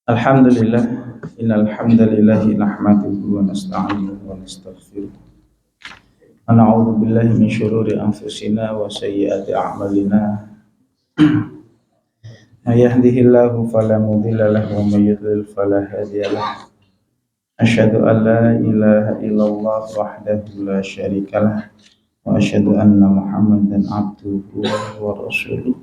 Alhamdulillah, innal hamdalillah nahmaduhu wa nasta'inuhu wa nastaghfiruh. Wa na'udzu billahi min syururi anfusina wa sayyiati a'malina. May yahdihillahu fala mudilla lahu wa may yudlil fala hadiya lahu. Asyhadu an la ilaha illallah wahdahu la syarikalah wa asyhadu anna Muhammadan abduhu wa rasuluh.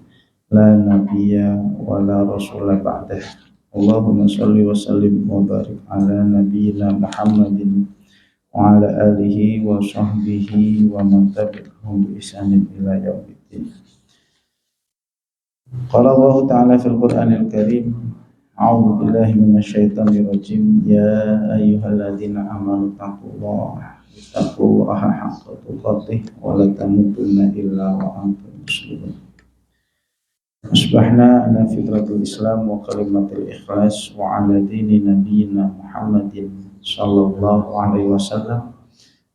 La nabiyya wa la rasula ba'dah. Allahumma shalli wa sallim wa barik ala nabiyyina Muhammadin wa ala alihi wa sahbihi wa man tabi'ahum bi ihsanin ila yaumiddin. Qala Allah ta'ala fil Qur'anil Karim, a'udzu billahi minasyaitonir rajim. Ya ayyuhalladzina amanu taqullaha haqqa tuqatih wa la tamutunna illa wa antum muslimun. Asbahna ala fitratul Islam wa kalimatul ikhlas wa ala dini nabiyyina Muhammadin sallallahu alaihi wasallam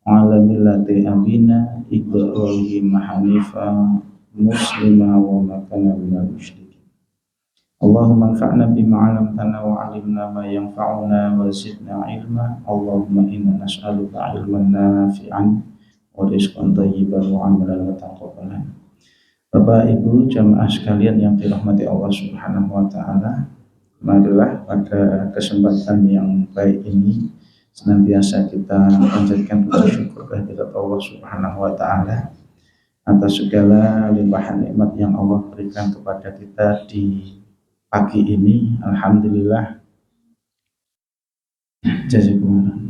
wa ala millati abina Ibrahim hanifa muslima wa ma kana minal musyrikin. Allahumma anfa'na bima 'allamtana wa 'allimna ma yanfa'una wa zidna ilma. Allahumma inna nas'aluka ilman nafi'an wa rizqan thayyiban wa 'amalan mutaqabbalan. Bapak Ibu jamaah sekalian yang dirahmati Allah Subhanahu wa taala, marilah pada kesempatan yang baik ini senantiasa kita panjatkan puji syukur kehadirat Allah Subhanahu wa taala atas segala limpahan nikmat yang Allah berikan kepada kita di pagi ini. Alhamdulillah, jazakumullah.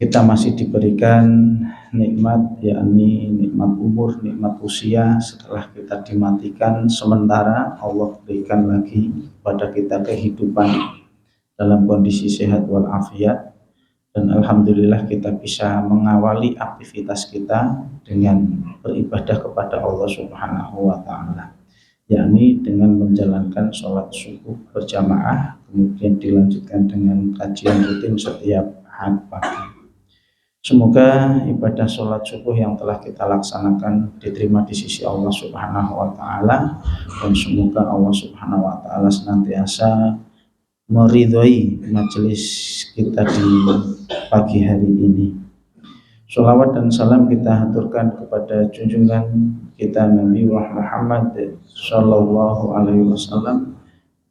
Kita masih diberikan nikmat, yakni nikmat umur, nikmat usia. Setelah kita dimatikan sementara, Allah berikan lagi pada kita kehidupan dalam kondisi sehat walafiat. Dan alhamdulillah kita bisa mengawali aktivitas kita dengan beribadah kepada Allah Subhanahu wa taala, yakni dengan menjalankan sholat subuh berjamaah, kemudian dilanjutkan dengan kajian rutin setiap hari pagi. Semoga ibadah sholat subuh yang telah kita laksanakan diterima di sisi Allah Subhanahu wa taala, dan semoga Allah Subhanahu wa taala senantiasa meridhoi majelis kita di pagi hari ini. Sholawat dan salam kita haturkan kepada junjungan kita Nabi Muhammad sallallahu alaihi wasallam,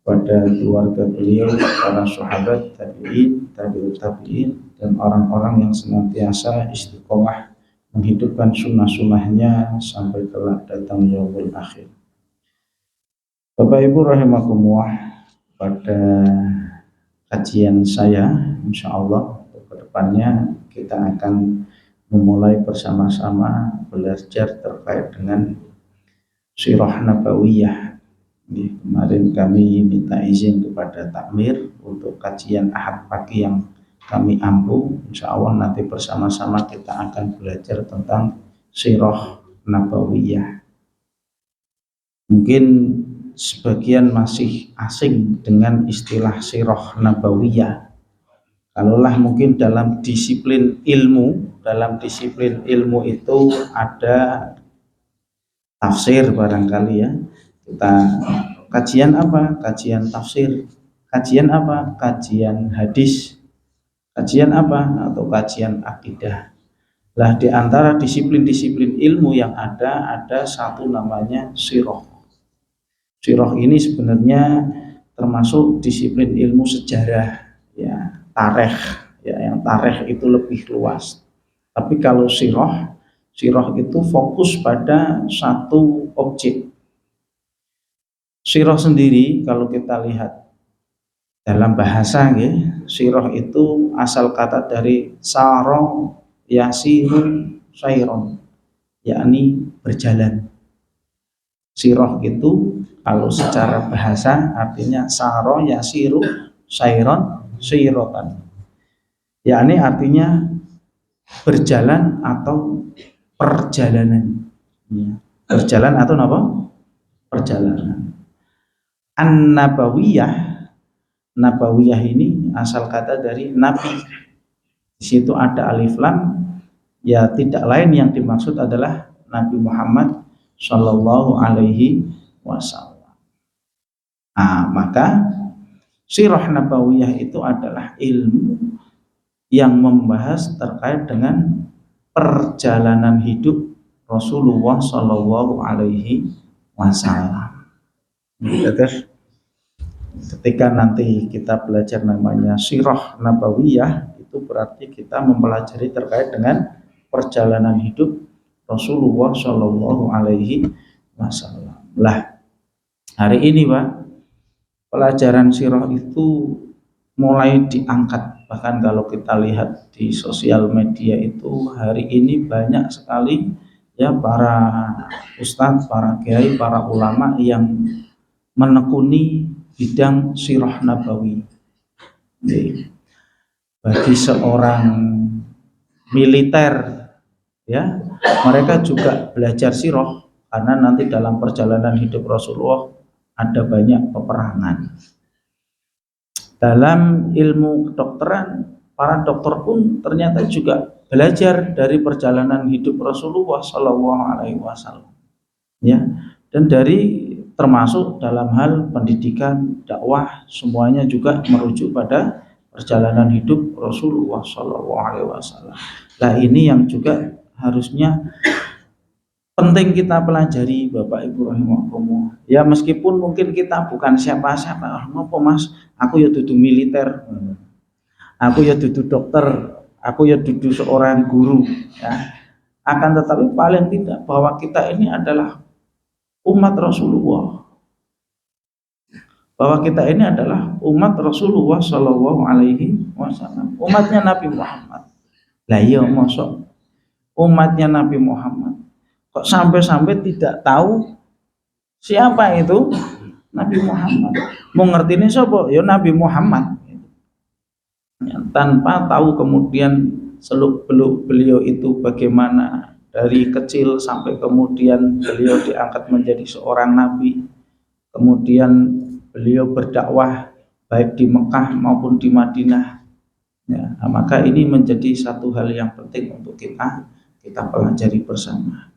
pada keluarga beliau, para sahabat, tabi'in, tabi'ut tabi'in, dan orang-orang yang senantiasa istiqomah menghidupkan sunnah-sunnahnya sampai kelak datang yaumul akhir. Bapak Ibu rahimakumullah, pada kajian saya insyaallah ke depannya kita akan memulai bersama-sama belajar terkait dengan sirah nabawiyah. Kemarin kami minta izin kepada takmir untuk kajian Ahad pagi yang kami ampu. Insya Allah nanti bersama-sama kita akan belajar tentang sirah nabawiyah. Mungkin sebagian masih asing dengan istilah sirah nabawiyah. Kalaulah mungkin dalam disiplin ilmu itu ada tafsir barangkali ya. Kita kajian apa? Kajian tafsir. Kajian apa? Kajian hadis. Kajian apa? Atau kajian akidah. Lah di antara disiplin-disiplin ilmu yang ada satu namanya sirah. Sirah ini sebenarnya termasuk disiplin ilmu sejarah, ya, tarikh, ya, yang tarikh itu lebih luas. Tapi kalau sirah itu fokus pada satu objek. Sirah sendiri kalau kita lihat dalam bahasa, sirah itu asal kata dari saro yasirun sairon, yakni berjalan. Sirah itu kalau secara bahasa artinya saro yasiru sairon sairotan, yakni artinya berjalan atau perjalanan. Berjalan atau apa? Perjalanan. Nabawiyah ini asal kata dari nabi. Di situ ada alif lam, ya tidak lain yang dimaksud adalah Nabi Muhammad sallallahu alaihi wasallam. Maka Sirah nabawiyah itu adalah ilmu yang membahas terkait dengan perjalanan hidup Rasulullah Shallallahu Alaihi Wasallam. Terus ketika nanti kita belajar namanya sirah nabawiyah, itu berarti kita mempelajari terkait dengan perjalanan hidup Rasulullah Shallallahu Alaihi Wasallam. Lah, hari ini Pak, pelajaran sirah itu mulai diangkat. Bahkan kalau kita lihat di sosial media itu hari ini banyak sekali ya para ustadz, para kiai, para ulama yang menekuni bidang sirah nabawi. Bagi seorang militer ya, mereka juga belajar sirah karena nanti dalam perjalanan hidup Rasulullah ada banyak peperangan. Dalam ilmu kedokteran, para dokter pun ternyata juga belajar dari perjalanan hidup Rasulullah Shallallahu Alaihi Wasallam, ya. Dan dari termasuk dalam hal pendidikan, dakwah, semuanya juga merujuk pada perjalanan hidup Rasulullah Shallallahu Alaihi Wasallam. Nah, ini yang juga harusnya penting kita pelajari Bapak Ibu rahimakumullah. Ya meskipun mungkin kita bukan siapa-siapa, ngopo Mas, aku ya dudu militer, aku ya dudu dokter, aku ya dudu seorang guru, ya. Akan tetapi paling tidak bahwa kita ini adalah umat Rasulullah, bahwa kita ini adalah umat Rasulullah Shallallahu Alaihi Wasallam, umatnya Nabi Muhammad. Lah iya mosok umatnya Nabi Muhammad kok sampai-sampai tidak tahu siapa itu Nabi Muhammad. Mau ngerti ini siapa? Ya Nabi Muhammad. Ya, tanpa tahu kemudian seluk-beluk beliau itu bagaimana dari kecil sampai kemudian beliau diangkat menjadi seorang nabi. Kemudian beliau berdakwah baik di Mekah maupun di Madinah. Ya, maka ini menjadi satu hal yang penting untuk kita pelajari bersama.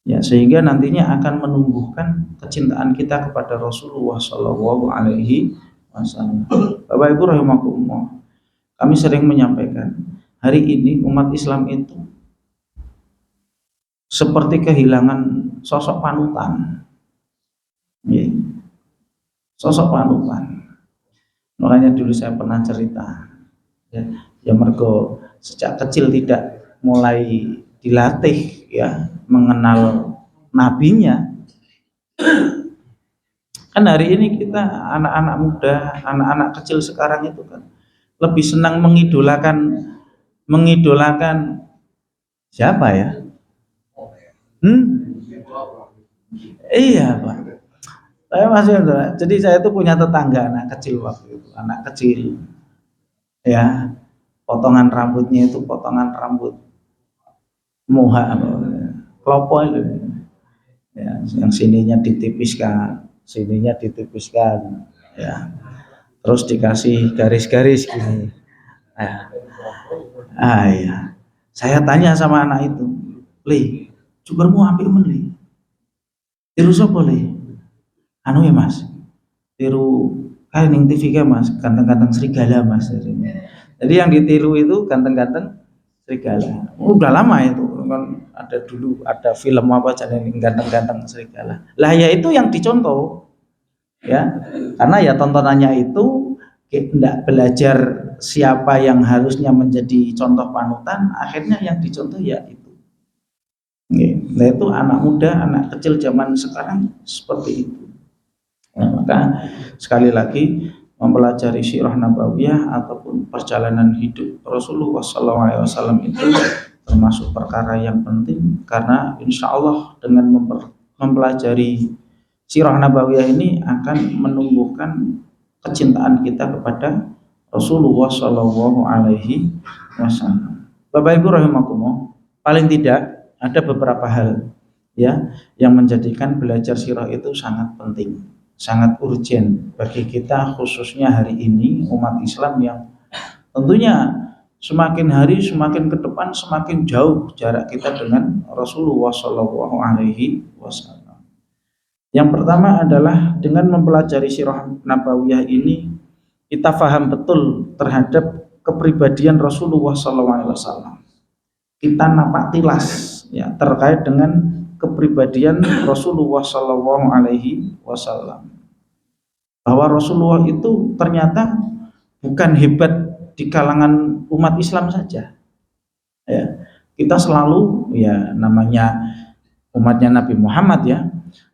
Ya, sehingga nantinya akan menumbuhkan kecintaan kita kepada Rasulullah Shallallahu Alaihi Wasallam. Bapak Ibu rahimakumullah, kami sering menyampaikan hari ini umat Islam itu seperti kehilangan sosok panutan. Ya, sosok panutan. Makanya dulu saya pernah cerita, ya mergo sejak kecil tidak mulai dilatih ya mengenal nabinya. Kan hari ini kita anak-anak muda, anak-anak kecil sekarang itu kan lebih senang mengidolakan siapa ya? Iya Pak. Saya masih ada. Jadi saya itu punya tetangga anak kecil waktu itu, anak kecil. Ya, potongan rambutnya itu potongan rambut moha, klopo itu. Ya, yang sininya ditipiskan, ya. Terus dikasih garis-garis gini. Ya. Saya tanya sama anak itu, "Le, cukurmu apik men, Le? Tiru sapa, Le?" "Anu ya, Mas. Tiru kayak ning TV kae, Mas, ganteng-ganteng serigala, Mas." Jadi yang ditiru itu ganteng-ganteng serigala. Udah lama itu kan, ada film apa jadi ganteng-ganteng serigala. Lah ya itu yang dicontoh. Ya. Karena ya tontonannya itu tidak belajar siapa yang harusnya menjadi contoh panutan, akhirnya yang dicontoh ya itu. Nah itu anak muda, anak kecil zaman sekarang seperti itu. Nah, maka sekali lagi mempelajari sirah nabawiyah ataupun perjalanan hidup Rasulullah SAW itu termasuk perkara yang penting, karena insya Allah dengan mempelajari sirah nabawiyah ini akan menumbuhkan kecintaan kita kepada Rasulullah Shallallahu Alaihi Wasallam. Bapak Ibu rahimakumullah, paling tidak ada beberapa hal ya yang menjadikan belajar sirah itu sangat penting, sangat urgent bagi kita, khususnya hari ini umat Islam yang tentunya semakin hari semakin ke depan semakin jauh jarak kita dengan Rasulullah Shallallahu Alaihi Wasallam. Yang pertama adalah dengan mempelajari sirah nabawiyah ini kita paham betul terhadap kepribadian Rasulullah SAW. Kita napak tilas ya terkait dengan kepribadian Rasulullah SAW. Bahwa Rasulullah itu ternyata bukan hebat di kalangan umat Islam saja. Ya, kita selalu ya namanya umatnya Nabi Muhammad ya,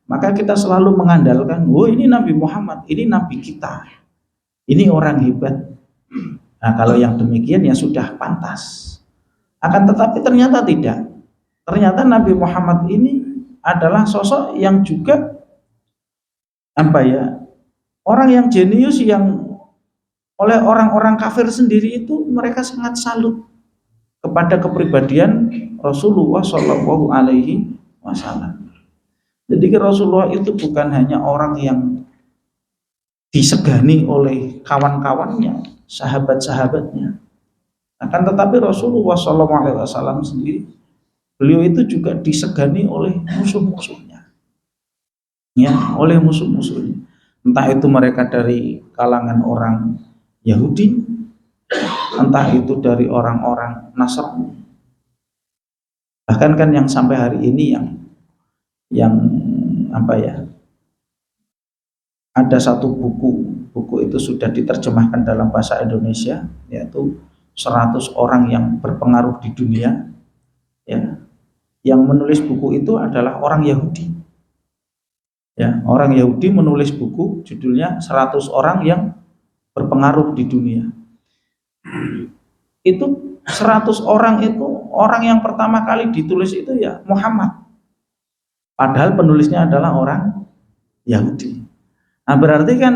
maka kita selalu mengandalkan, oh ini Nabi Muhammad, ini Nabi kita, ini orang hebat. Nah kalau yang demikian ya sudah pantas. Akan tetapi ternyata tidak. Ternyata Nabi Muhammad ini adalah sosok yang juga orang yang jenius, yang oleh orang-orang kafir sendiri itu mereka sangat salut kepada kepribadian Rasulullah Shallallahu Alaihi Wasallam. Jadi Rasulullah itu bukan hanya orang yang disegani oleh kawan-kawannya, sahabat-sahabatnya. Akan tetapi Rasulullah Shallallahu Alaihi Wasallam sendiri, beliau itu juga disegani oleh musuh-musuhnya, ya, oleh musuh-musuhnya. Entah itu mereka dari kalangan orang Yahudi, entah itu dari orang-orang Nasrani. Bahkan kan yang sampai hari ini yang ada satu buku itu sudah diterjemahkan dalam bahasa Indonesia, yaitu 100 orang yang berpengaruh di dunia, ya. Yang menulis buku itu adalah orang Yahudi. Ya, orang Yahudi menulis buku judulnya 100 orang yang berpengaruh di dunia. Itu 100 orang itu, orang yang pertama kali ditulis itu ya Muhammad. Padahal penulisnya adalah orang Yahudi. Nah, berarti kan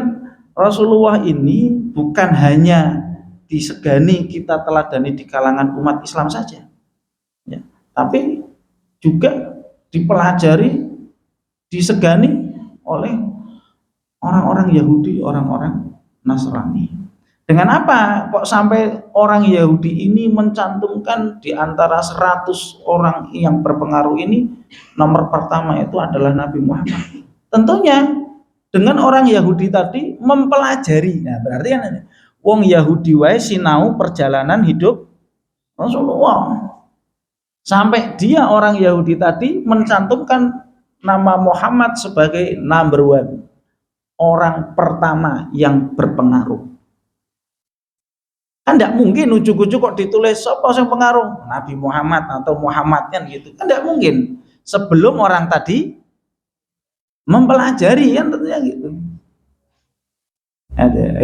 Rasulullah ini bukan hanya disegani, kita teladani di kalangan umat Islam saja, ya, tapi juga dipelajari, disegani oleh orang-orang Yahudi, orang-orang Nasrani. Dengan apa kok sampai orang Yahudi ini mencantumkan di antara 100 orang yang berpengaruh ini, nomor pertama itu adalah Nabi Muhammad? Tentunya dengan orang Yahudi tadi mempelajari. Nah, berarti kan wong Yahudi wae sinau perjalanan hidup Rasulullah. Sampai dia orang Yahudi tadi mencantumkan nama Muhammad sebagai number one, orang pertama yang berpengaruh. Kan tidak mungkin ujuk-ujuk kok ditulis siapa yang pengaruh, Nabi Muhammad atau Muhammad kan gitu. Kan tidak mungkin. Sebelum orang tadi mempelajari kan tentunya gitu.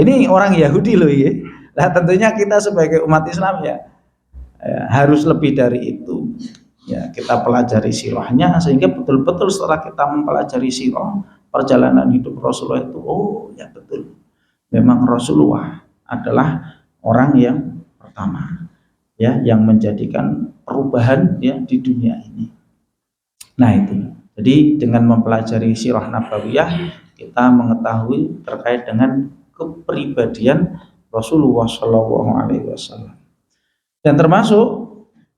Ini orang Yahudi loh ya. Nah tentunya kita sebagai umat Islam ya harus lebih dari itu. Ya, kita pelajari sirahnya sehingga betul-betul setelah kita mempelajari sirah perjalanan hidup Rasulullah itu, oh ya betul, memang Rasulullah adalah orang yang pertama ya yang menjadikan perubahan ya di dunia ini. Nah itu. Jadi dengan mempelajari sirah nabawiyah kita mengetahui terkait dengan kepribadian Rasulullah Shallallahu Alaihi Wasallam. Dan termasuk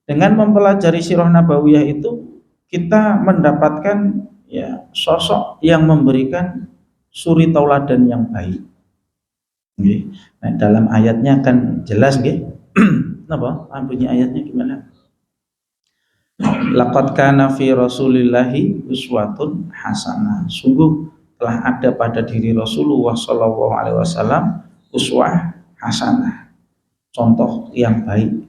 dengan mempelajari sirah nabawiyah itu kita mendapatkan ya sosok yang memberikan suri tauladan yang baik. Nah, dalam ayatnya kan jelas nggih. Napa? Bunyi ayatnya gimana? Laqad kana fi Rasulillahi uswatun hasanah. Sungguh telah ada pada diri Rasulullah Shallallahu Alaihi Wasallam uswah hasanah, contoh yang baik.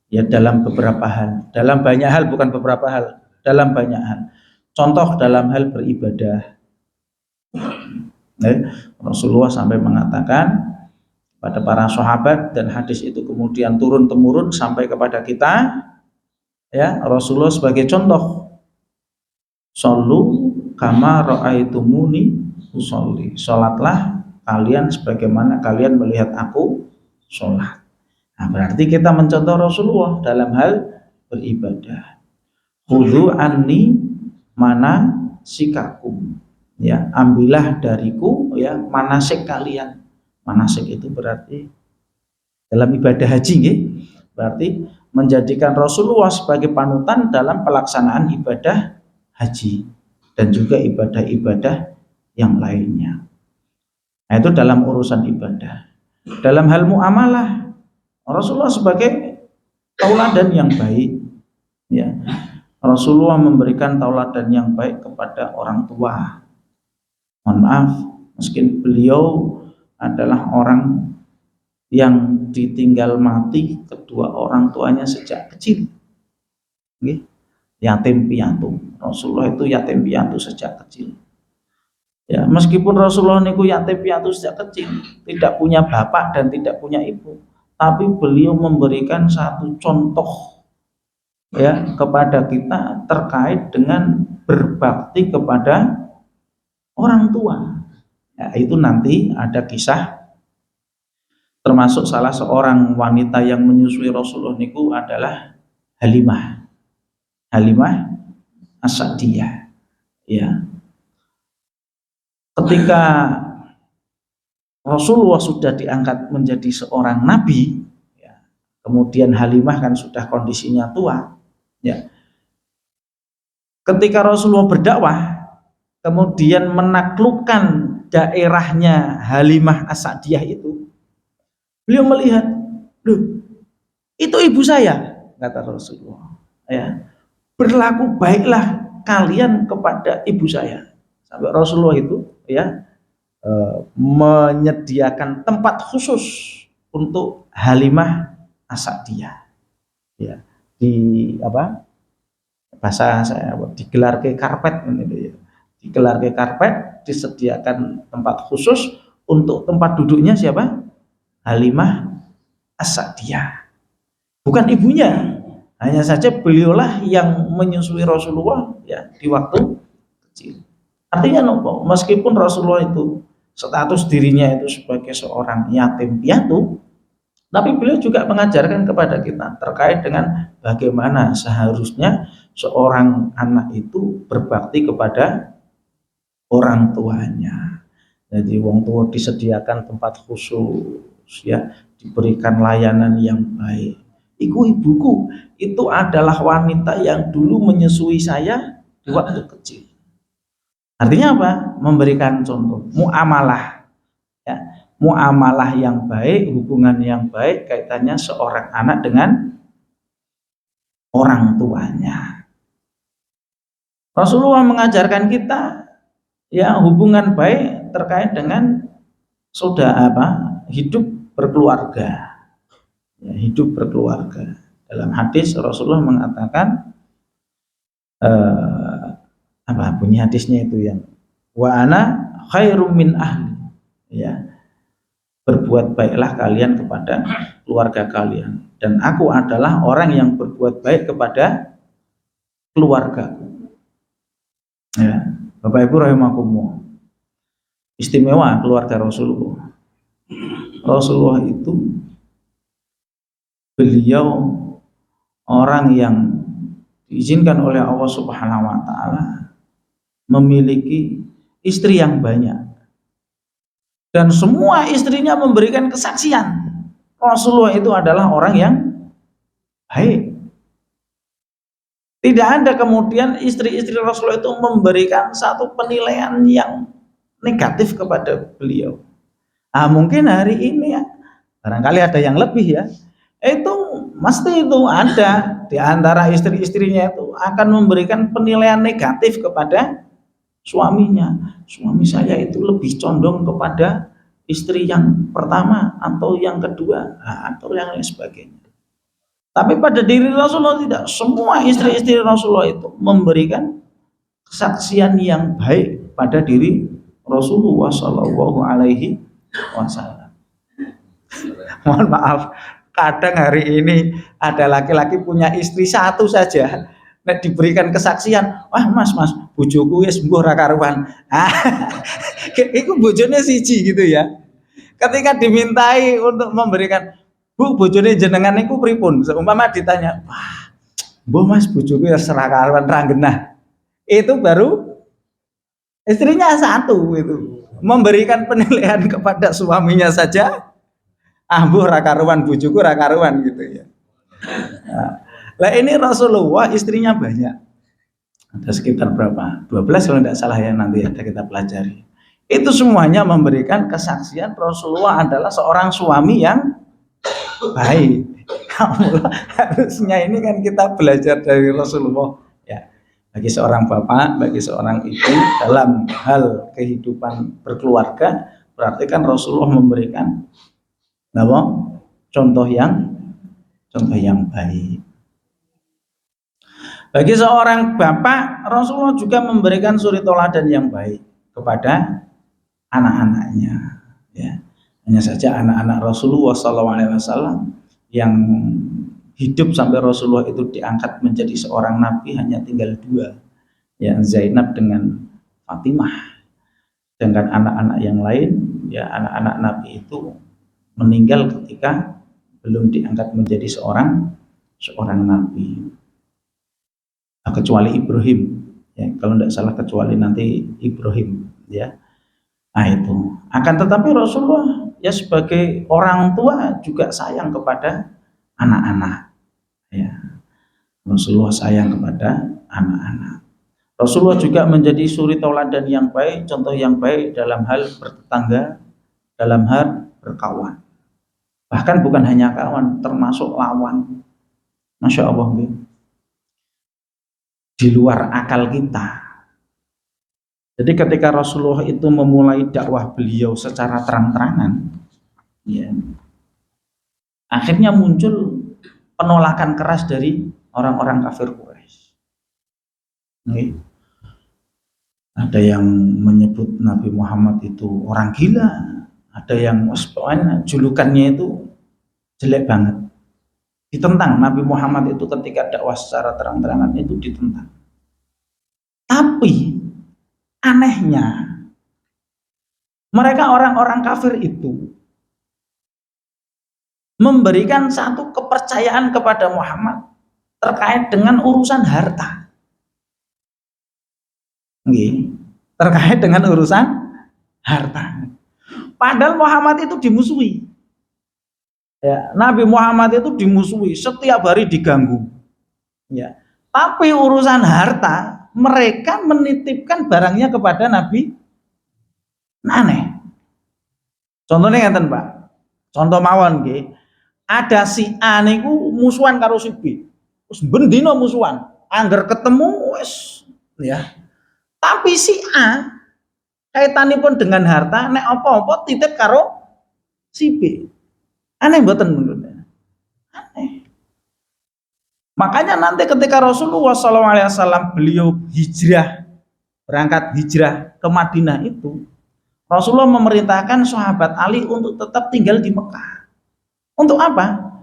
Ya dalam beberapa hal, dalam banyak hal, bukan beberapa hal, dalam banyak hal. Contoh dalam hal beribadah. Rasulullah sampai mengatakan pada para sahabat, dan hadis itu kemudian turun temurun sampai kepada kita. Ya, Rasulullah sebagai contoh. Shollu kama ra'aitumuni usolli. Sholatlah kalian sebagaimana kalian melihat aku sholat. Nah, berarti kita mencontoh Rasulullah dalam hal beribadah. Khudhu anni manasikakum. Ya, ambillah dariku ya manasik kalian. Manasik itu berarti dalam ibadah haji nggih. Berarti menjadikan Rasulullah sebagai panutan dalam pelaksanaan ibadah haji dan juga ibadah-ibadah yang lainnya. Nah, itu dalam urusan ibadah. Dalam hal muamalah, Rasulullah sebagai tauladan yang baik, ya. Rasulullah memberikan tauladan yang baik kepada orang tua. Mohon maaf, meski beliau adalah orang yang ditinggal mati kedua orang tuanya sejak kecil, yatim piatu. Rasulullah itu yatim piatu sejak kecil. Ya, meskipun Rasulullah niku yatim piatu sejak kecil, tidak punya bapak dan tidak punya ibu, tapi beliau memberikan satu contoh ya kepada kita terkait dengan berbakti kepada orang tua. Ya, itu nanti ada kisah, termasuk salah seorang wanita yang menyusui Rasulullah niku adalah Halimah As-Sa'diyah. Ya. Ketika Rasulullah sudah diangkat menjadi seorang nabi, ya, kemudian Halimah kan sudah kondisinya tua, ya. Ketika Rasulullah berdakwah, kemudian menaklukkan daerahnya Halimah As-Sa'diyah itu, beliau melihat, loh, itu ibu saya, kata Rasulullah. Ya, berlaku baiklah kalian kepada ibu saya. Sampai Rasulullah itu, ya, menyediakan tempat khusus untuk Halimah As-Sa'diyah. Ya, di apa? Bahasa saya digelar ke karpet ini ya. Digelar ke karpet, disediakan tempat khusus untuk tempat duduknya siapa? Halimah As-Sa'diyah. Bukan ibunya, hanya saja beliaulah yang menyusui Rasulullah ya di waktu kecil. Artinya nopo, meskipun Rasulullah itu status dirinya itu sebagai seorang yatim piatu, tapi beliau juga mengajarkan kepada kita terkait dengan bagaimana seharusnya seorang anak itu berbakti kepada orang tuanya. Jadi wong tua disediakan tempat khusus, ya, diberikan layanan yang baik. Iku ibuku itu adalah wanita yang dulu menyusui saya di waktu kecil. Artinya apa? Memberikan contoh muamalah, ya, muamalah yang baik, hubungan yang baik kaitannya seorang anak dengan orang tuanya. Rasulullah mengajarkan kita ya hubungan baik terkait dengan hidup berkeluarga. Ya, hidup berkeluarga. Dalam hadis Rasulullah mengatakan bunyi hadisnya itu yang wa ana khairum min ahli, ya, berbuat baiklah kalian kepada keluarga kalian dan aku adalah orang yang berbuat baik kepada keluargaku. Ya, Bapak Ibu rahimakumullah, istimewa keluarga Rasulullah. Rasulullah itu beliau orang yang diizinkan oleh Allah Subhanahu wa taala memiliki istri yang banyak dan semua istrinya memberikan kesaksian Rasulullah itu adalah orang yang baik. Tidak ada kemudian istri-istri Rasulullah itu memberikan satu penilaian yang negatif kepada beliau. Mungkin hari ini ya barangkali ada yang lebih ya, itu mesti itu ada di antara istri-istrinya itu akan memberikan penilaian negatif kepada suaminya. Suami saya itu lebih condong kepada istri yang pertama atau yang kedua atau yang lain sebagainya. Tapi pada diri Rasulullah tidak. Semua istri-istri Rasulullah itu memberikan kesaksian yang baik pada diri Rasulullah Shallallahu Alaihi Wasallam. Mohon maaf, kadang hari ini ada laki-laki punya istri satu saja, nek diberikan kesaksian, wah mas bojoku wis mbuh ra karuan. Iku bojone siji gitu ya. Ketika dimintai untuk memberikan, Bu, bojone jenengan niku pripun? Seumpama ditanya, wah, mbah mas bojoku ya ra karuan ra genah. Itu baru istrinya satu itu memberikan penilaian kepada suaminya saja, mbuh ra karuan bojoku ra karuan gitu ya. Nah, ini Rasulullah istrinya banyak. Ada sekitar berapa? 12 kalau tidak salah ya, nanti ada kita pelajari. Itu semuanya memberikan kesaksian Rasulullah adalah seorang suami yang baik. Harusnya ini kan kita belajar dari Rasulullah ya. Bagi seorang bapak, bagi seorang ibu dalam hal kehidupan berkeluarga, berarti kan Rasulullah memberikan apa? Contoh yang baik. Bagi seorang bapak, Rasulullah juga memberikan suri teladan yang baik kepada anak-anaknya. Ya, hanya saja anak-anak Rasulullah SAW yang hidup sampai Rasulullah itu diangkat menjadi seorang nabi hanya tinggal dua, ya Zainab dengan Fatimah. Dengan anak-anak yang lain, ya anak-anak nabi itu meninggal ketika belum diangkat menjadi seorang nabi. Kecuali Ibrahim, ya kalau tidak salah kecuali nanti Ibrahim, ya. Nah itu. Akan tetapi Rasulullah ya sebagai orang tua juga sayang kepada anak-anak. Ya. Rasulullah sayang kepada anak-anak. Rasulullah juga menjadi suri tauladan yang baik, contoh yang baik dalam hal bertetangga, dalam hal berkawan. Bahkan bukan hanya kawan, termasuk lawan. Masya Allah, di luar akal kita. Jadi ketika Rasulullah itu memulai dakwah beliau secara terang-terangan, ya, akhirnya muncul penolakan keras dari orang-orang kafir Quraisy. Ada yang menyebut Nabi Muhammad itu orang gila, ada yang julukannya itu jelek banget. Ditentang Nabi Muhammad itu ketika dakwah secara terang-terangan itu ditentang. Tapi anehnya mereka orang-orang kafir itu memberikan satu kepercayaan kepada Muhammad terkait dengan urusan harta. Terkait dengan urusan harta. Padahal Muhammad itu dimusuhi. Ya, Nabi Muhammad itu dimusuhi, setiap hari diganggu. Ya. Tapi urusan harta, mereka menitipkan barangnya kepada Nabi. Aneh. Contohnya ngeten, Pak. Contoh mawon nggih. Ada si A niku musuhan karo si B. Terus bendino musuhan, angger ketemu wis ya. Tapi si A kaitanipun dengan harta nek apa-apa titip karo si B. Aneh mboten menurutnya. Aneh. Makanya nanti ketika Rasulullah SAW beliau berangkat hijrah ke Madinah itu, Rasulullah memerintahkan sahabat Ali untuk tetap tinggal di Mekah. Untuk apa?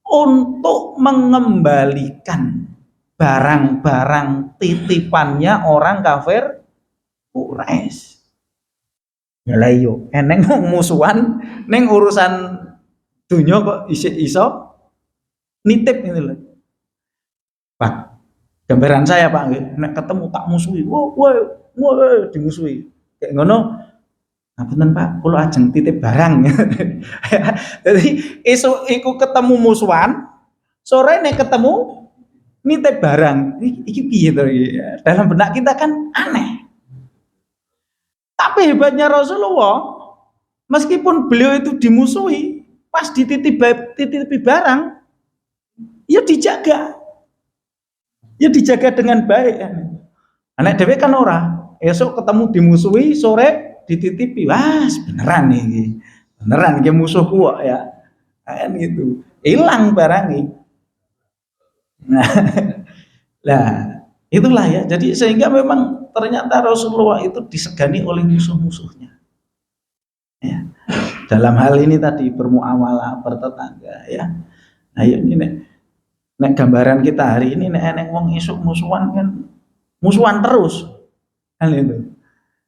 Untuk mengembalikan barang-barang titipannya orang kafir Quraisy. Ya lah yo, eneng musuhan neng urusan dunia kok iso nitip gitu loh. Pak, gambaran saya Pak, nek ketemu tak musuhi, wah, dimusuhi. Kayak ngono, ngapunten Pak, kula ajeng titip barang. Jadi iku ketemu musuhan, sore nek ketemu nitip barang. Iki piye to iki? Dalam benak kita kan aneh. Tapi hebatnya Rasulullah, meskipun beliau itu dimusuhi, pas dititipi barang, ya dijaga. Ya dijaga dengan baik. Anak dewe kan ora, esok ketemu dimusuhi, sore dititipi. Wah, beneran nih. Beneran iki musuhku kok ya. Kan gitu. Hilang barangnya. Nah, itulah ya. Jadi sehingga memang ternyata Rasulullah itu disegani oleh musuh-musuhnya. Ya. Dalam hal ini tadi bermuamalah, bertetangga ya. Nah, ini nek gambaran kita hari ini nek wong isuk musuhan kan musuhan terus. Kan itu.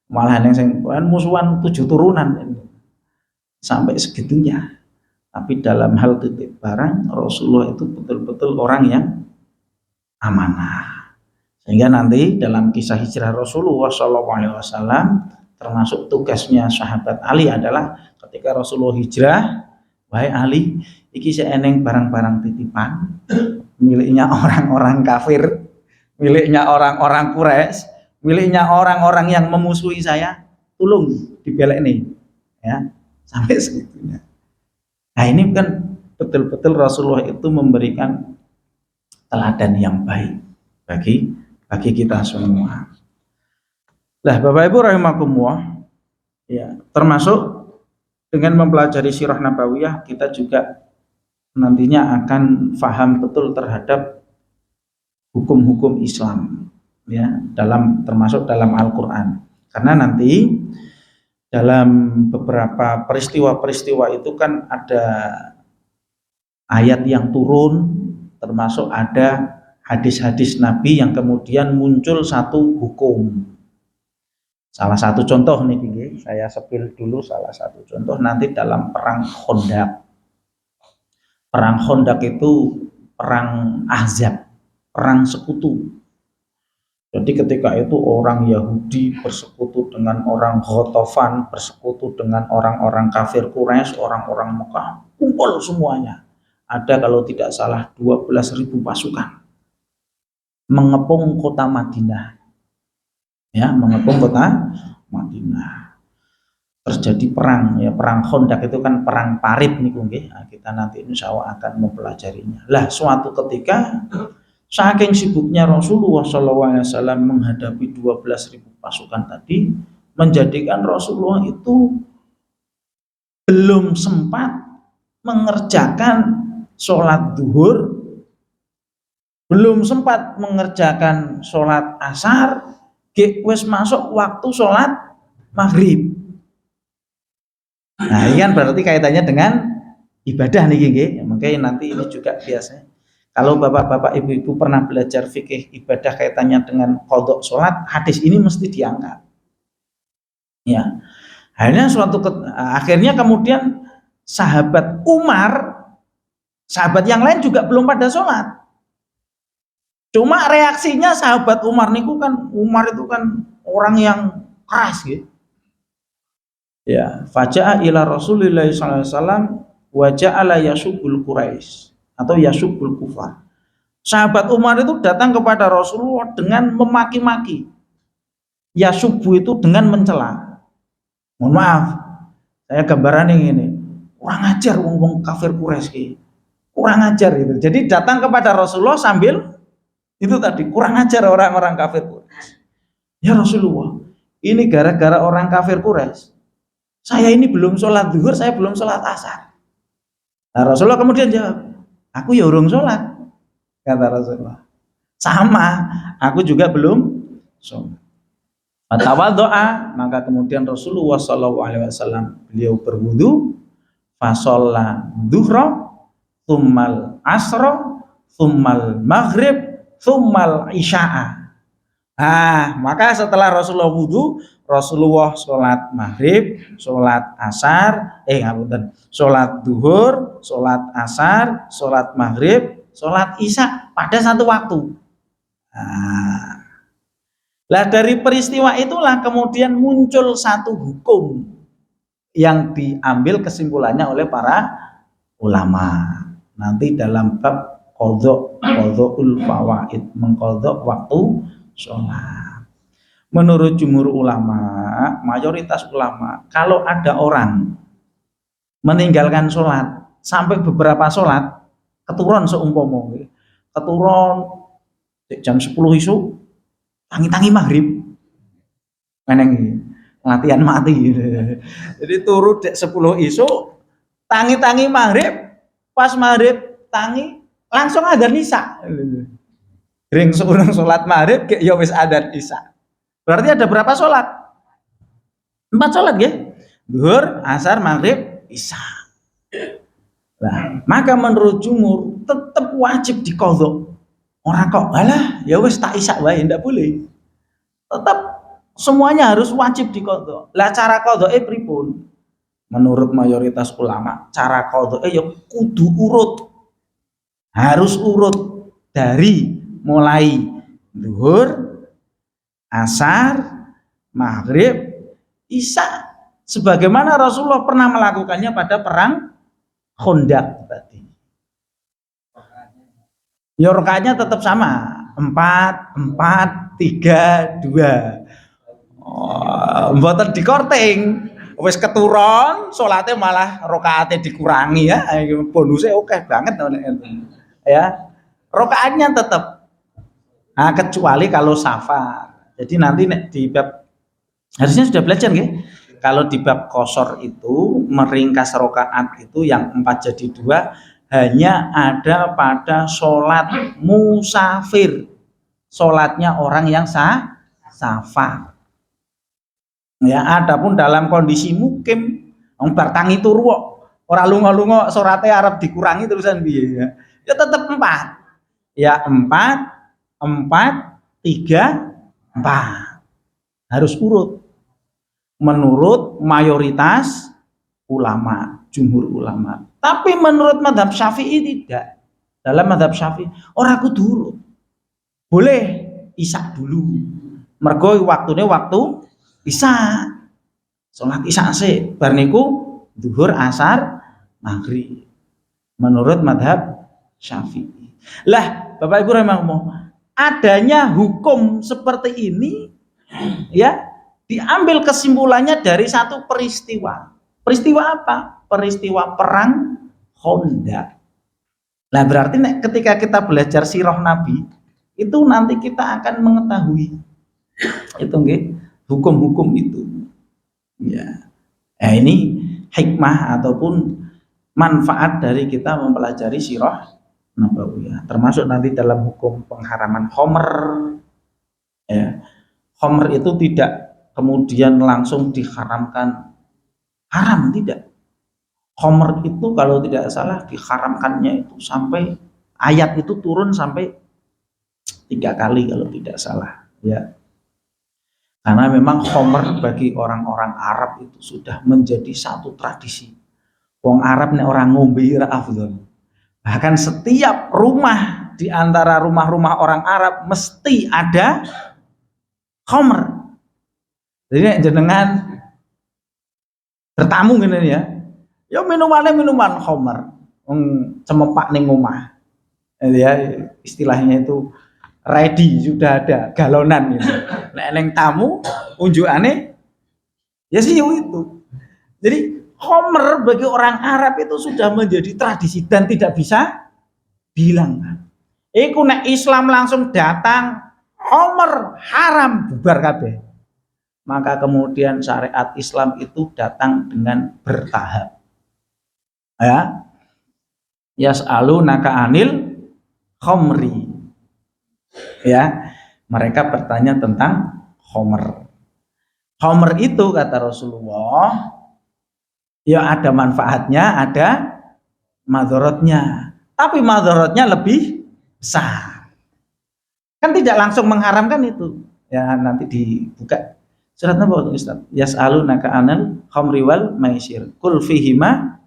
Malah yang sing musuhan 7 turunan sampai segitunya. Tapi dalam hal titip barang Rasulullah itu betul-betul orang yang amanah. Sehingga nanti dalam kisah hijrah Rasulullah SAW termasuk tugasnya sahabat Ali adalah ketika Rasulullah hijrah, wahai Ali, iki seeneng barang-barang titipan miliknya orang-orang kafir, miliknya orang-orang Quraisy, miliknya orang-orang yang memusuhi saya. tulung dibelek nih, ya sampai segitunya. Nah ini kan betul-betul Rasulullah itu memberikan teladan yang baik bagi kita semua. Lah Bapak Ibu rahimakumullah, ya termasuk dengan mempelajari sirah nabawiyah kita juga nantinya akan faham betul terhadap hukum-hukum Islam, ya termasuk dalam Al-Quran. Karena nanti dalam beberapa peristiwa-peristiwa itu kan ada ayat yang turun, termasuk ada hadis-hadis Nabi yang kemudian muncul satu hukum. Salah satu contoh nih, saya sepil dulu salah satu contoh nanti dalam perang Khandaq. Perang Khandaq itu perang Ahzab, perang sekutu. Jadi ketika itu orang Yahudi bersekutu dengan orang Ghatafan, bersekutu dengan orang-orang kafir Quraisy, orang-orang Mekah, kumpul semuanya. Ada kalau tidak salah 12.000 pasukan mengepung kota Madinah. Ya, mengepung kota Madinah. Terjadi perang, ya perang Khandaq itu kan perang parit nih nggih. Nah, kita nanti insya Allah akan mempelajarinya. Lah suatu ketika saking sibuknya Rasulullah SAW menghadapi 12.000 pasukan tadi, menjadikan Rasulullah itu belum sempat mengerjakan sholat duhur, belum sempat mengerjakan sholat asar, wis masuk waktu sholat maghrib. Nah ini kan berarti kaitannya dengan ibadah nih, makanya nanti ini juga biasanya. Kalau bapak-bapak, ibu-ibu pernah belajar fikih ibadah kaitannya dengan qadha sholat, hadis ini mesti diangkat. Ya, akhirnya kemudian sahabat Umar, sahabat yang lain juga belum pada sholat. Cuma reaksinya sahabat Umar niku kan, Umar itu kan orang yang keras gitu. Ya, faja'a ila Rasulillah sallallahu alaihi wasallam wa ja'ala yasubul Quraisy atau yasubul kufar. Sahabat Umar itu datang kepada Rasulullah dengan memaki-maki. Yasubu itu dengan mencela. Mohon maaf, saya gambaran ini. Kurang ajar wong kafir Quraisy. Kurang ajar itu. Jadi datang kepada Rasulullah sambil itu tadi kurang ajar orang-orang kafir Quraisy. Ya Rasulullah, ini gara-gara orang kafir Quraisy. Saya ini belum sholat zuhur, saya belum sholat asar. Nah, Rasulullah kemudian jawab, aku ya urung sholat. Kata Rasulullah, sama, aku juga belum sholat. Doa, maka kemudian Rasulullah SAW beliau berwudu, fasolla duhra, thummal asra, thummal maghrib, thummal isya'a. Maka setelah Rasulullah wudu, Rasulullah sholat maghrib, sholat asar, sholat duhur, sholat asar, sholat maghrib, sholat isya pada satu waktu. Lah dari peristiwa itulah kemudian muncul satu hukum yang diambil kesimpulannya oleh para ulama. Nanti dalam bab qadha'ul fawaid, mengqadha waktu sholat. Menurut jumhur ulama, mayoritas ulama, kalau ada orang meninggalkan sholat sampai beberapa sholat, keturun seumpama, keturun jam 10 isu, tangi-tangi maghrib, meneng latihan mati. Jadi turu 10 isu, tangi-tangi maghrib, pas maghrib tangi langsung adzan isya. Ring seorang sholat maghrib, ya wis adzan isya. Berarti ada berapa sholat? 4 sholat ya? Duhur, asar, maghrib, isya. Nah, maka menurut jumhur tetap wajib diqadha. Orang kok, alah, ya wis tak isya wae, ndak boleh. Tetap semuanya harus wajib diqadha. Lah cara qadhae pripun? Menurut mayoritas ulama, cara qadhae ya kudu urut. Harus urut dari mulai duhur, asar, maghrib, isya, sebagaimana Rasulullah pernah melakukannya pada perang Khandaq tadi. Ya rakaatnya tetap sama, 4, 4, 3, 2. mboten dikorting. Wis keturun, salate malah rakaate dikurangi ya. Bonusnya oke banget ya. Rakaatnya tetap. Nah, kecuali kalau safar. Jadi nanti di bab harusnya sudah belajar nggih. Kalau di bab qashar itu meringkas rakaat itu yang 4 jadi 2 hanya ada pada sholat musafir. Sholatnya orang yang safar. Ya, adapun dalam kondisi mukim, wong bar tangi turu kok ora lunga-lunga salate arep dikurangi terusan piye ya. Ya tetep 4. Ya 4, 4, 3, 4. Harus urut. Menurut mayoritas ulama, jumhur ulama. Tapi menurut mazhab Syafi'i tidak. Dalam mazhab Syafi'i ora kudu urut. Boleh isak dulu. Mergo waktune waktu Isya, sholat isya sih, bar niku zuhur, asar, maghrib. Menurut madhab Syafi'i. Lah, Bapak Ibu rahimahumullah, adanya hukum seperti ini, ya, diambil kesimpulannya dari satu peristiwa. Peristiwa apa? Peristiwa perang Khandaq. Nah, berarti ketika kita belajar sirah Nabi, itu nanti kita akan mengetahui itu nggih. Hukum-hukum itu, ya. Ini hikmah ataupun manfaat dari kita mempelajari sirah nabawiyah. Termasuk nanti dalam hukum pengharaman khamr, ya. Khamr itu tidak kemudian langsung diharamkan haram, tidak. Khamr itu kalau tidak salah diharamkannya itu sampai ayat itu turun sampai 3 kali kalau tidak salah, ya. Karena memang khamr bagi orang-orang Arab itu sudah menjadi satu tradisi. Wong Arab nek orang ngombe ora afdhal. Bahkan setiap rumah di antara rumah-rumah orang Arab mesti ada khamr. Jadi nek jenengan bertamu ngene ya. Ya minuman khamr. Wong cemepak ning omah. Ya istilahnya itu ready, sudah ada galonan gitu. Nek neng tamu unjukane ya sih itu. Jadi khamr bagi orang Arab itu sudah menjadi tradisi dan tidak bisa dihilangkan. Iku nek Islam langsung datang khamr haram bubar kabeh. Maka kemudian syariat Islam itu datang dengan bertahap. Ya. Yas'alunaka anil khamri. Ya, mereka bertanya tentang khamr. Khamr itu kata Rasulullah, ya ada manfaatnya, ada madharatnya. Tapi madharatnya lebih besar. Kan tidak langsung mengharamkan itu. Ya nanti dibuka surat apa Ustaz? Yas'alunaka anil khamri wal maisir. Qul fihima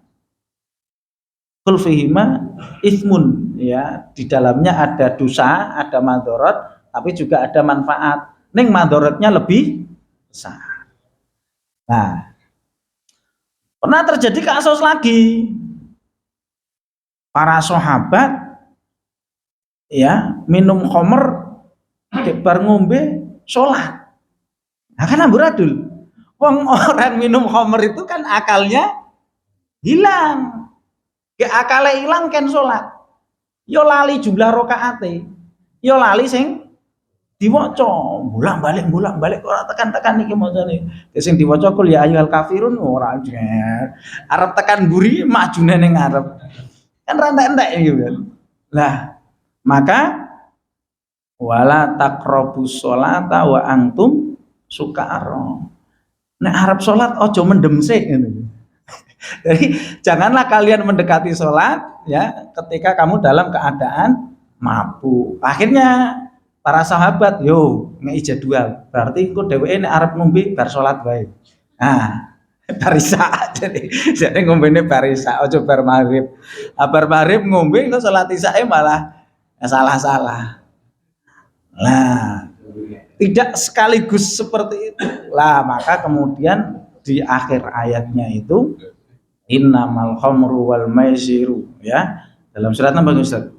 ithmun, ya, di dalamnya ada dosa, ada madharat, tapi juga ada manfaat. Ning madharatnya lebih besar. Nah, pernah terjadi kasus lagi. Para sahabat ya minum khamr bar ngombe salat. Nah, kan amburadul. Wong orang minum khamr itu kan akalnya hilang. Akale ilang kan salat. Yo lali jumlah rakaate. Yo lali sing diwaca. Bolak-balik ora tekan-tekan iki macane. Sing diwaca kul ya ayyuhal kafirun ora jet. Arep tekan mburi majune ning ngarep. Kan rentek-entek iki kan. Lah, maka wala taqrabus sholata wa antum sukara. Nek arep salat aja mendem sik ngono. Jadi janganlah kalian mendekati sholat ya ketika kamu dalam keadaan mabuk. Akhirnya para sahabat yo ngei jadwal. Berarti engko dheweke nek arep ngombe bar sholat wae. Nah, barisa jadi ngombene barisa aja bar maghrib. Bar maghrib ngombe engko sholat isyae malah salah-salah. Nah, tidak sekaligus seperti itu. Lah, maka kemudian di akhir ayatnya itu innamal khamru wal maisiru, ya, dalam surat apa Ustaz?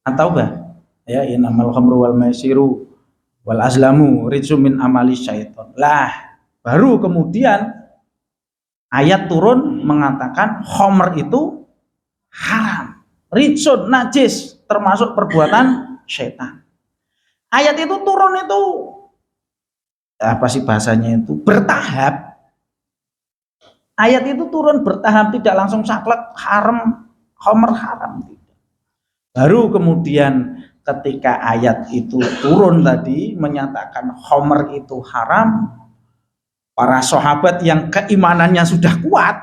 At-Taubah, ya, innamal khamru wal maisiru wal azlamu rijsum min amali syaiton. Lah, Baru kemudian ayat turun mengatakan khamr itu haram, rijsun, najis, termasuk perbuatan setan. Ayat itu turun itu apa sih bahasanya itu bertahap. Ayat itu turun bertahap, tidak langsung saklek haram, khamr haram. Baru kemudian ketika ayat itu turun tadi menyatakan khamr itu haram, para sahabat yang keimanannya sudah kuat,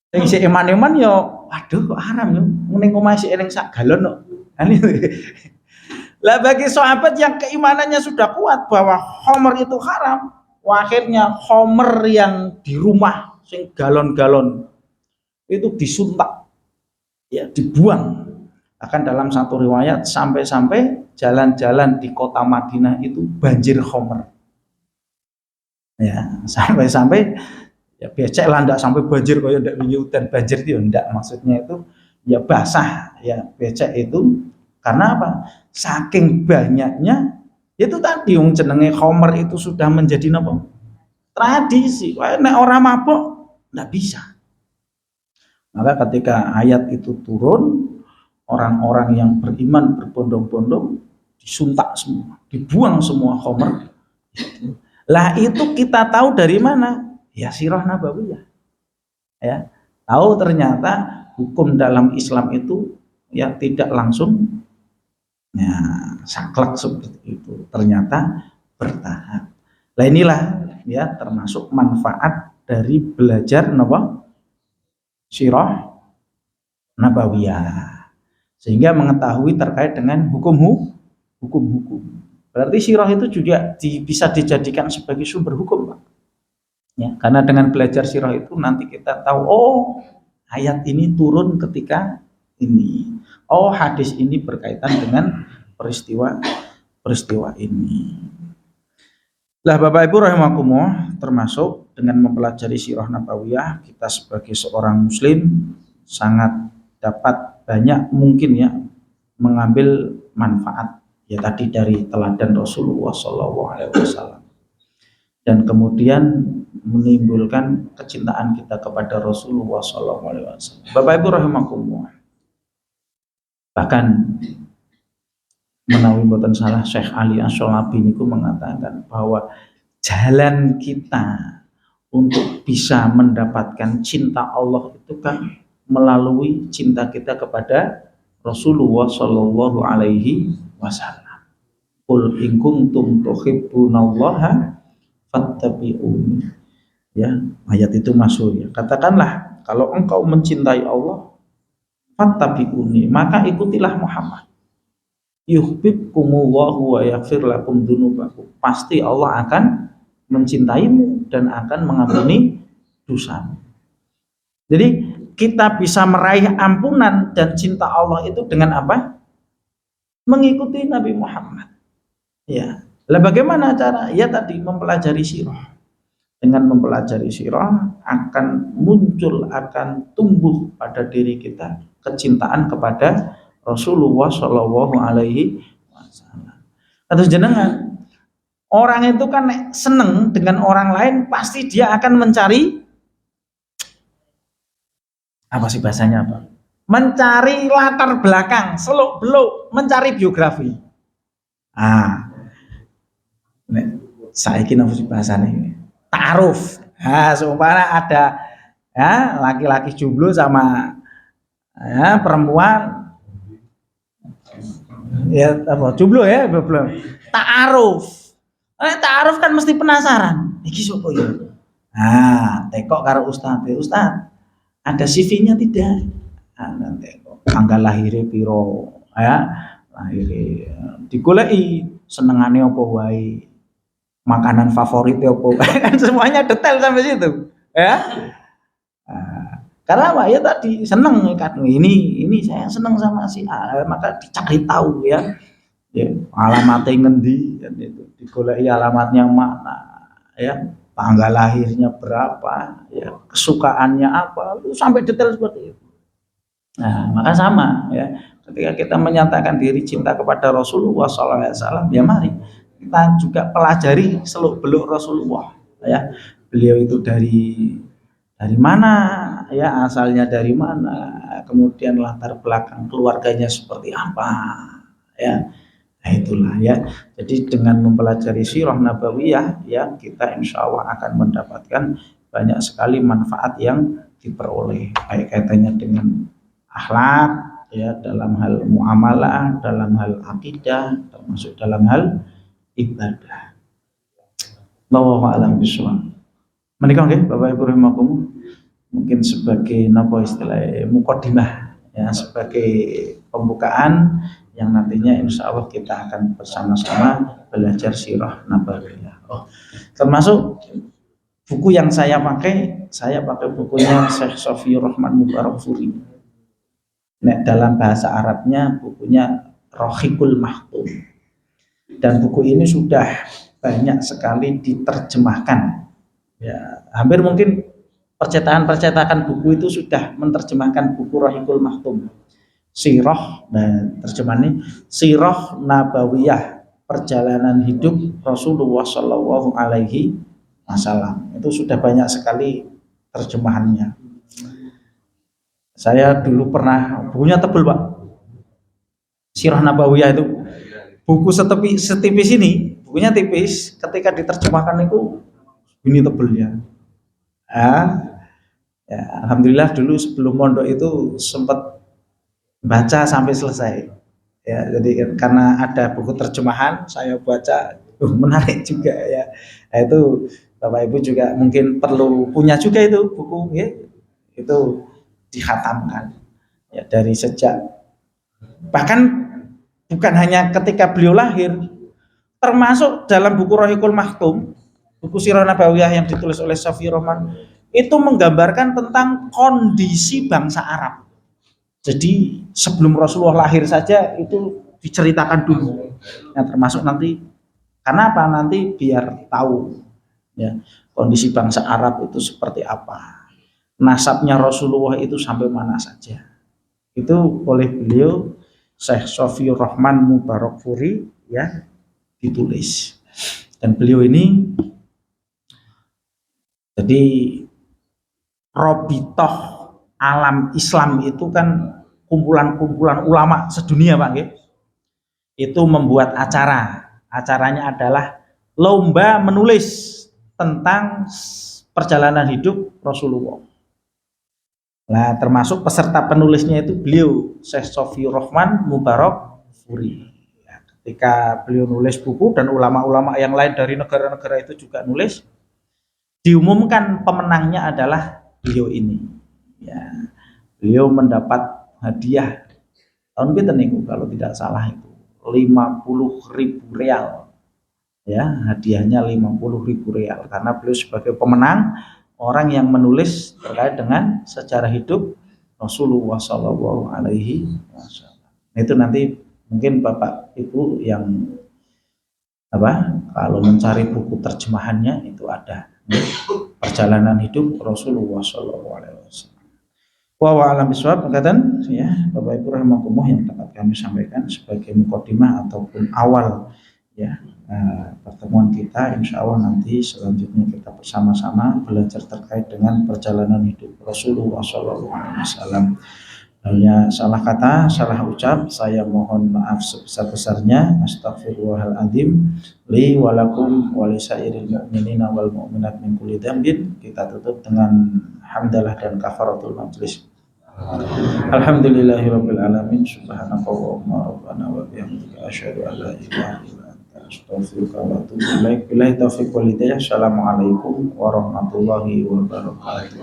yang si iman-iman yo, aduh kok haram yo, mending omah si eling sak galon kok. Lah bagi sahabat yang keimanannya sudah kuat bahwa khamr itu haram, akhirnya khamr yang di rumah sing galon-galon itu disuntak, ya dibuang. Bahkan dalam satu riwayat sampai-sampai jalan-jalan di kota Madinah itu banjir khamr. Ya, sampai-sampai ya becek lah, ndak sampai banjir kayak ndak wingi udan banjir itu ndak, maksudnya itu ya basah ya becek itu karena apa? Saking banyaknya itu tadi yang jenenge khamr itu sudah menjadi apa? Tradisi. Wah, nek ora mabuk ndak bisa. Maka ketika ayat itu turun, orang-orang yang beriman berbondong-bondong disuntak semua, dibuang semua khamr. Lah itu kita tahu dari mana? Ya sirah nabawiyah. Ya, tahu ternyata hukum dalam Islam itu ya tidak langsung ya saklek seperti itu. Ternyata bertahap. Lah inilah ya termasuk manfaat dari belajar napa? Sirah nabawiyah. Sehingga mengetahui terkait dengan hukum-hukum. Berarti sirah itu juga bisa dijadikan sebagai sumber hukum, Pak. Ya, karena dengan belajar sirah itu nanti kita tahu, oh ayat ini turun ketika ini, oh hadis ini berkaitan dengan peristiwa ini. Lah Bapak Ibu rahimakumullah, termasuk dengan mempelajari sirah nabawiyah kita sebagai seorang muslim sangat dapat banyak mungkin ya mengambil manfaat ya tadi dari teladan Rasulullah SAW, dan kemudian menimbulkan kecintaan kita kepada Rasulullah SAW. Bapak Ibu rahimakumullah, bahkan menawi mboten salah Syekh Ali As-Shalabi niku mengatakan bahwa jalan kita untuk bisa mendapatkan cinta Allah itu kan melalui cinta kita kepada Rasulullah Shallallahu Alaihi Wasallam. Qul in kuntum tuhibbunallaha fattabi'uni. Ya, ayat itu masuk ya. Katakanlah kalau engkau mencintai Allah, fattabi'uni, maka ikutilah Muhammad. Yuhibbukumullahu wa yaghfir lakum dzunubakum. Pasti Allah akan mencintaimu dan akan mengampuni dosamu. Jadi kita bisa meraih ampunan dan cinta Allah itu dengan apa? Mengikuti Nabi Muhammad. Ya. Lah bagaimana cara? Ya tadi mempelajari sirah. Dengan mempelajari sirah akan muncul, akan tumbuh pada diri kita kecintaan kepada Rasulullah Shallallahu Alaihi Wasallam. Terus jenengan, orang itu kan seneng dengan orang lain, pasti dia akan mencari apa sih bahasanya apa? Mencari latar belakang, seluk-beluk, mencari biografi. Saya kira apa sih bahasanya ini? Ta'aruf. Seumpama ada ya laki-laki jomblo sama ya perempuan ya apa jomblo ya belum. Ta'aruf. Ta'aruf kan mesti penasaran. Iki sapa ya? Tekok karo ustaz. Ustaz, ada CV-nya tidak? Nanti tanggal lahirnya piro ya, lahir digoleki senengane apa wae, makanan favoritnya apa kan semuanya detail sampai situ ya. Karena apa ya tadi seneng kan, ini saya seneng sama si A, maka dicari tahu ya alamatnya ngendi kan, itu digoleki alamatnya mana ya, tanggal lahirnya berapa ya, kesukaannya apa, itu sampai detail seperti itu. Nah maka sama ya, ketika kita menyatakan diri cinta kepada Rasulullah SAW, ya mari kita juga pelajari seluk beluk Rasulullah ya. Beliau itu dari mana, ya, asalnya dari mana, kemudian latar belakang keluarganya seperti apa, ya. Nah, itulah ya. Jadi dengan mempelajari sirah nabawiyah, ya, kita insya Allah akan mendapatkan banyak sekali manfaat yang diperoleh, baik kaitannya dengan akhlak, ya, dalam hal muamalah, dalam hal akidah, termasuk dalam hal ibadah. Wallahu a'lam bishawab. Menikah nggih Bapak Ibu rahimakumullah, mungkin sebagai napa istilah mukadimah, ya, sebagai pembukaan yang nantinya insya Allah kita akan bersama-sama belajar sirah nabawiyah. Oh, termasuk buku yang saya pakai bukunya Syekh Sofiyur Rahman Mubarakfuri. Nah, dalam bahasa Arabnya bukunya Rohikul Mahtum. Dan buku ini sudah banyak sekali diterjemahkan. Ya, hampir mungkin percetakan buku itu sudah menerjemahkan buku Rohikul Mahtum. Sirah, dan terjemahannya Sirah Nabawiyah, perjalanan hidup Rasulullah Shallallahu Alaihi Wasallam. Itu sudah banyak sekali terjemahannya. Saya dulu pernah, bukunya tebel Pak, Sirah Nabawiyah itu buku setipis ini, bukunya tipis, ketika diterjemahkan itu ini tebelnya. Ya, alhamdulillah dulu sebelum mondok itu sempat baca sampai selesai. Ya, jadi karena ada buku terjemahan, saya baca, menarik juga ya. Nah, itu Bapak Ibu juga mungkin perlu punya juga itu buku, ya. Itu dihatamkan. Ya, dari sejak, bahkan bukan hanya ketika beliau lahir, termasuk dalam buku Rohikul Mahtum, buku Sirah Nabawiyah yang ditulis oleh Sofiyur Rahman, itu menggambarkan tentang kondisi bangsa Arab. Jadi sebelum Rasulullah lahir saja itu diceritakan dulu. Yang termasuk nanti, karena apa? Nanti biar tahu, ya, kondisi bangsa Arab itu seperti apa. Nasabnya Rasulullah itu sampai mana saja. Itu oleh beliau Syekh Sofiyur Rahman Mubarakfuri, ya, ditulis. Dan beliau ini jadi Robitoh alam Islam itu kan kumpulan-kumpulan ulama sedunia Pak, itu membuat acaranya adalah lomba menulis tentang perjalanan hidup Rasulullah. Nah, termasuk peserta penulisnya itu beliau Syekh Sofiyur Rahman Mubarakfuri. Ya, ketika beliau nulis buku dan ulama-ulama yang lain dari negara-negara itu juga nulis, diumumkan pemenangnya adalah beliau ini. Ya, beliau mendapat hadiah tahun kita nih kalau tidak salah itu 50.000 real. Ya, hadiahnya 50.000 real karena beliau sebagai pemenang orang yang menulis terkait dengan sejarah hidup Rasulullah Shallallahu Alaihi Wasallam. Itu nanti mungkin Bapak Ibu yang kalau mencari buku terjemahannya itu ada, perjalanan hidup Rasulullah Shallallahu Alaihi Wasallam. Wa alam bisawab, perkataan ya Bapak Ibu rahimakumullah yang dapat kami sampaikan sebagai mukadimah ataupun awal, ya, pertemuan kita. Insya Allah nanti selanjutnya kita bersama-sama belajar terkait dengan perjalanan hidup Rasulullah Shallallahu Alaihi Wasallam. Hanya salah kata, salah ucap, saya mohon maaf sebesar-besarnya. Astagfirullahaladzim li walakum walisairil mu'minina wal mu'minat min kulli dzambin. Kita tutup dengan hamdalah dan kafaratul majlis. Alhamdulillahirabbil alamin. Subhanakallahumma rabbana wa bihamdika asyhadu an la ilaha illa anta astaghfiruka wa atubu ilaik. Billahi taufiq wal hidayah. Assalamualaikum warahmatullahi wabarakatuh.